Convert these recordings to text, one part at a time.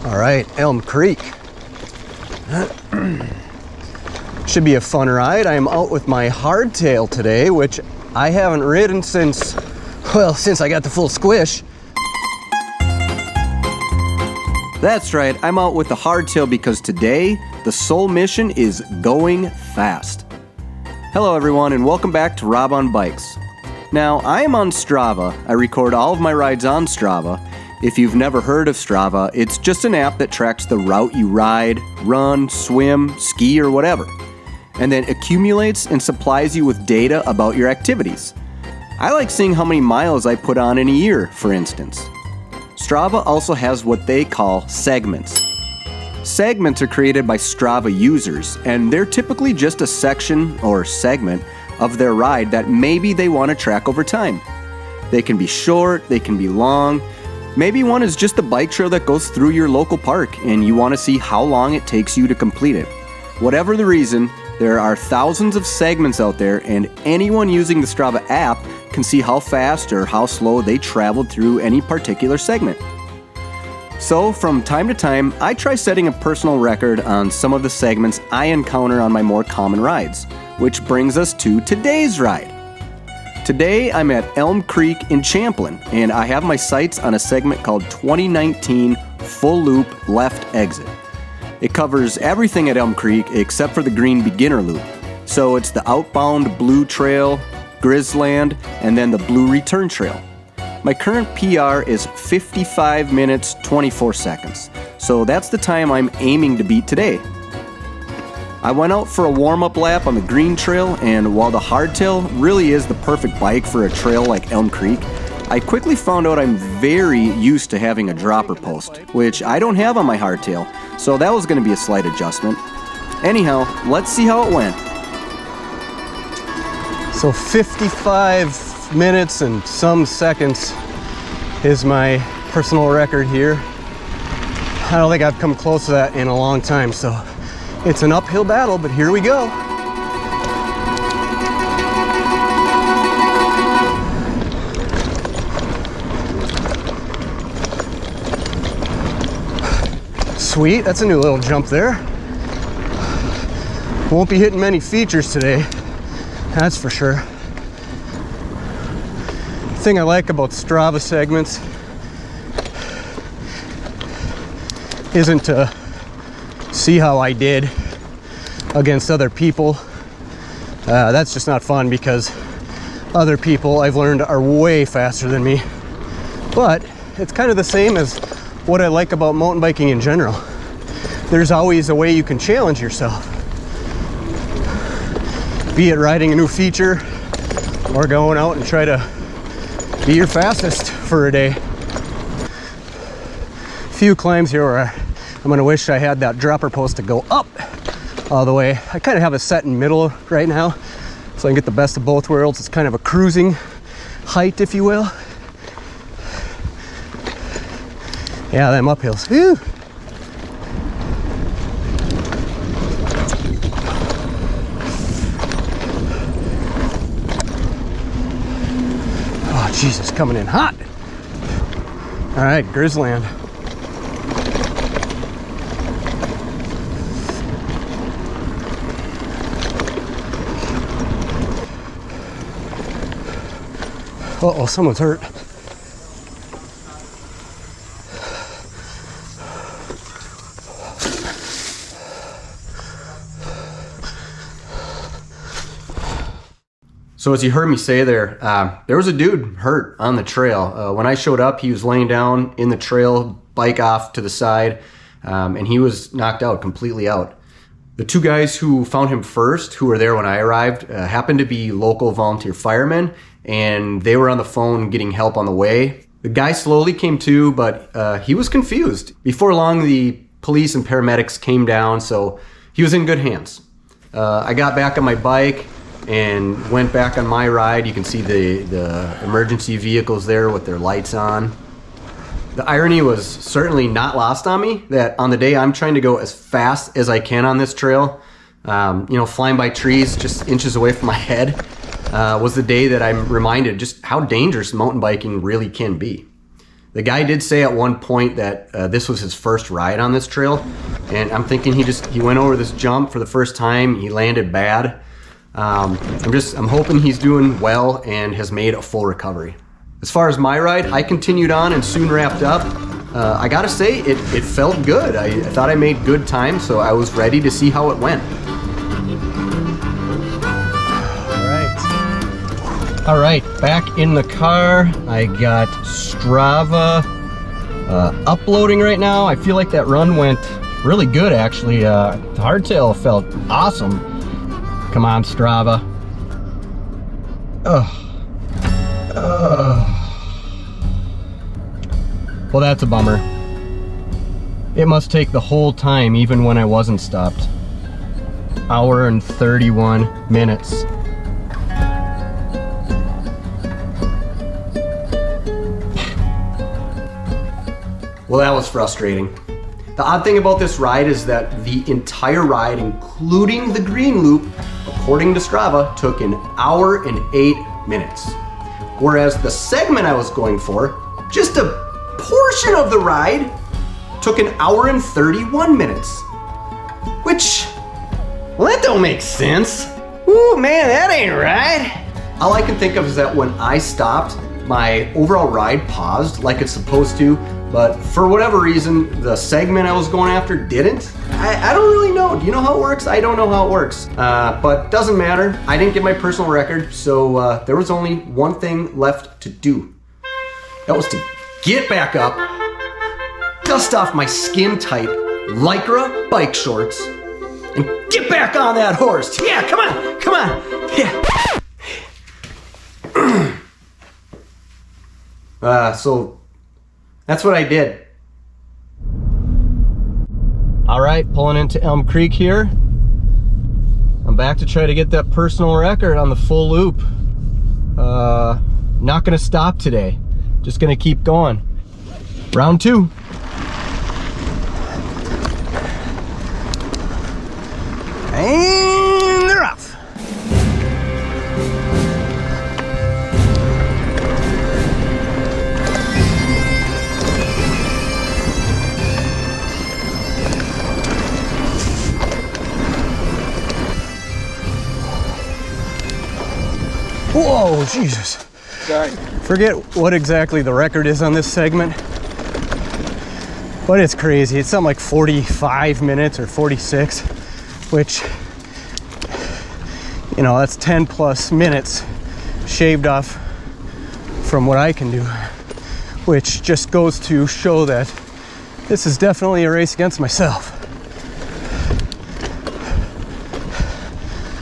All right, Elm Creek. Should be a fun ride. I am out with my hardtail today, which I haven't ridden since I got the full squish. That's right, I'm out with the hardtail because today the sole mission is going fast. Hello everyone and welcome back to Rob on Bikes. Now, I am on Strava. I record all of my rides on Strava. If you've never heard of Strava, it's just an app that tracks the route you ride, run, swim, ski, or whatever, and then accumulates and supplies you with data about your activities. I like seeing how many miles I put on in a year, for instance. Strava also has what they call segments. Segments are created by Strava users, and they're typically just a section or segment of their ride that maybe they want to track over time. They can be short, they can be long. Maybe one is just a bike trail that goes through your local park and you want to see how long it takes you to complete it. Whatever the reason, there are thousands of segments out there, and anyone using the Strava app can see how fast or how slow they traveled through any particular segment. So from time to time, I try setting a personal record on some of the segments I encounter on my more common rides, which brings us to today's ride. Today I'm at Elm Creek in Champlin, and I have my sights on a segment called 2019 Full Loop Left Exit. It covers everything at Elm Creek except for the green beginner loop. So it's the outbound Blue Trail, Grizzland, and then the Blue Return Trail. My current PR is 55 minutes 24 seconds, so that's the time I'm aiming to beat today. I went out for a warm-up lap on the green trail, and while the hardtail really is the perfect bike for a trail like Elm Creek, I quickly found out I'm very used to having a dropper post, which I don't have on my hardtail, so that was going to be a slight adjustment. Anyhow, let's see how it went. So 55 minutes and some seconds is my personal record here. I don't think I've come close to that in a long time, so it's an uphill battle, but here we go. Sweet, that's a new little jump there. Won't be hitting many features today, that's for sure. The thing I like about Strava segments isn't to see how I did against other people. That's just not fun because other people I've learned are way faster than me. But it's kind of the same as what I like about mountain biking in general. There's always a way you can challenge yourself. Be it riding a new feature or going out and try to be your fastest for a day. Few climbs here where I'm gonna wish I had that dropper post to go up all the way. I kind of have it set in middle right now, so I can get the best of both worlds. It's kind of a cruising height, if you will. Yeah, them uphills. Whew. Oh, Jesus, coming in hot. All right, Grizzland. Uh-oh, someone's hurt. So as you heard me say there was a dude hurt on the trail. When I showed up, he was laying down in the trail, bike off to the side, and he was knocked out, completely out. The two guys who found him first, who were there when I arrived, happened to be local volunteer firemen, and they were on the phone getting help on the way. The guy slowly came to, but he was confused. Before long, the police and paramedics came down, so he was in good hands. I got back on my bike and went back on my ride. You can see the emergency vehicles there with their lights on. The irony was certainly not lost on me that on the day I'm trying to go as fast as I can on this trail, flying by trees just inches away from my head, was the day that I'm reminded just how dangerous mountain biking really can be. The guy did say at one point that this was his first ride on this trail, and I'm thinking he went over this jump for the first time. He landed bad. I'm hoping he's doing well and has made a full recovery. As far as my ride, I continued on and soon wrapped up. I gotta say, it felt good. I thought I made good time, so I was ready to see how it went. All right, back in the car. I got Strava uploading right now. I feel like that run went really good, actually. The hardtail felt awesome. Come on, Strava. Well, that's a bummer. It must take the whole time, even when I wasn't stopped. Hour and 31 minutes. Well, that was frustrating. The odd thing about this ride is that the entire ride, including the green loop, according to Strava, took an hour and 8 minutes. Whereas the segment I was going for, just a portion of the ride, took an hour and 31 minutes. Which, well, that don't make sense. Ooh, man, that ain't right. All I can think of is that when I stopped, my overall ride paused like it's supposed to, but for whatever reason, the segment I was going after didn't. I don't really know. Do you know how it works? I don't know how it works, but doesn't matter. I didn't get my personal record, so there was only one thing left to do. That was to get back up, dust off my skin-tight Lycra bike shorts, and get back on that horse. Yeah, come on, come on. Yeah. So that's what I did. All right, pulling into Elm Creek here. I'm back to try to get that personal record on the full loop. Not gonna stop today. Just gonna keep going. Round 2. And they're off. Whoa, Jesus. Sorry. Forget what exactly the record is on this segment, but it's crazy. It's something like 45 minutes or 46, which, you know, that's 10 plus minutes shaved off from what I can do, which just goes to show that this is definitely a race against myself.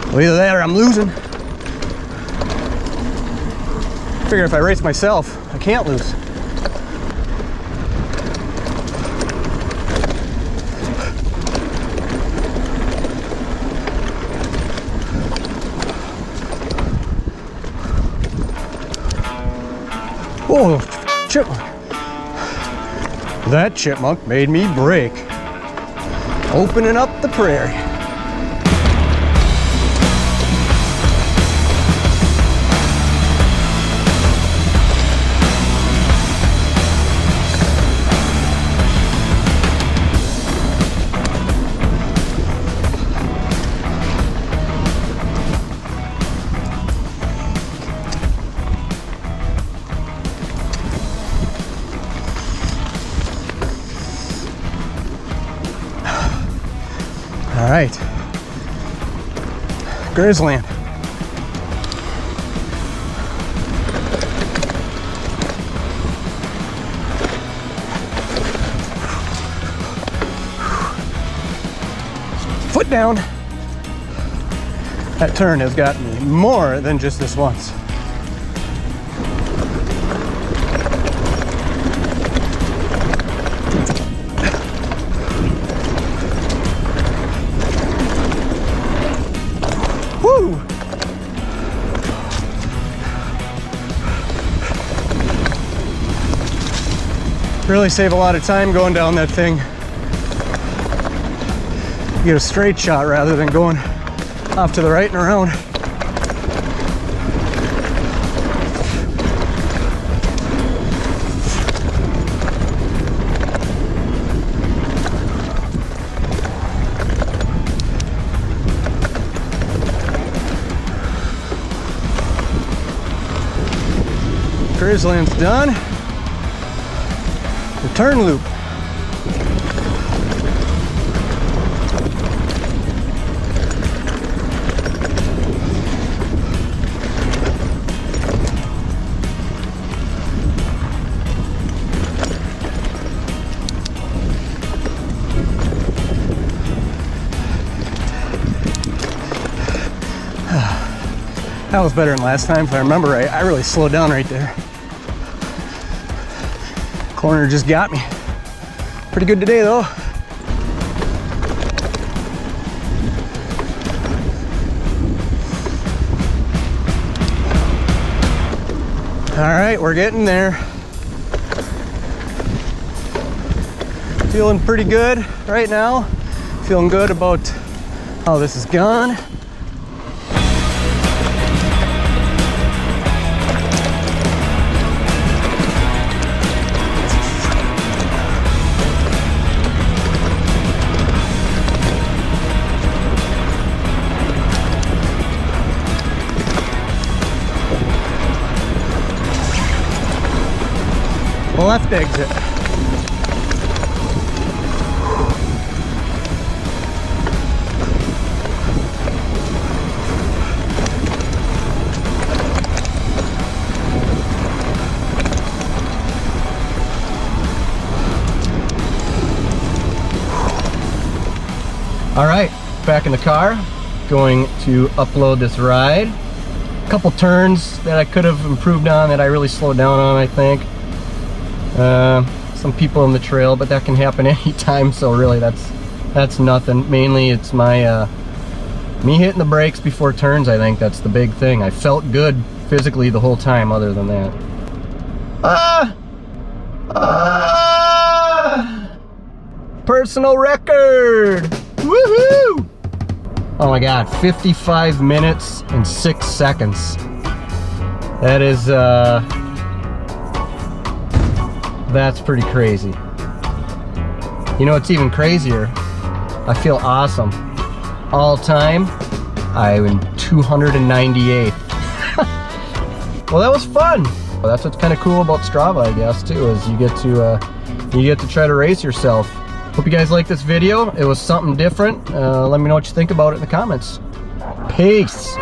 Well, either that or I'm losing. Figure if I race myself, I can't lose. Oh, chipmunk. That chipmunk made me brake. Opening up the prairie. All right, Grizzland. Foot down. That turn has gotten me more than just this once. Woo! Really save a lot of time going down that thing. You get a straight shot rather than going off to the right and around. Rizland's done. The turn loop. That was better than last time, if I remember right. I really slowed down right there. Corner just got me. Pretty good today though. All right, we're getting there. Feeling pretty good right now. Feeling good about how this is gone. Left exit. All right, back in the car, going to upload this ride. A couple turns that I could have improved on that I really slowed down on, I think. Some people in the trail, but that can happen anytime, so really that's nothing. Mainly it's my me hitting the brakes before turns. I think that's the big thing. I felt good physically the whole time other than that. Personal record! Woohoo! Oh my god, 55 minutes and 6 seconds. That is that's pretty crazy. You know what's even crazier? I feel awesome. All time, I'm 298th. Well, that was fun. Well, that's what's kind of cool about Strava, I guess, too, is you get to try to race yourself. Hope you guys like this video. It was something different. Let me know what you think about it in the comments. Peace.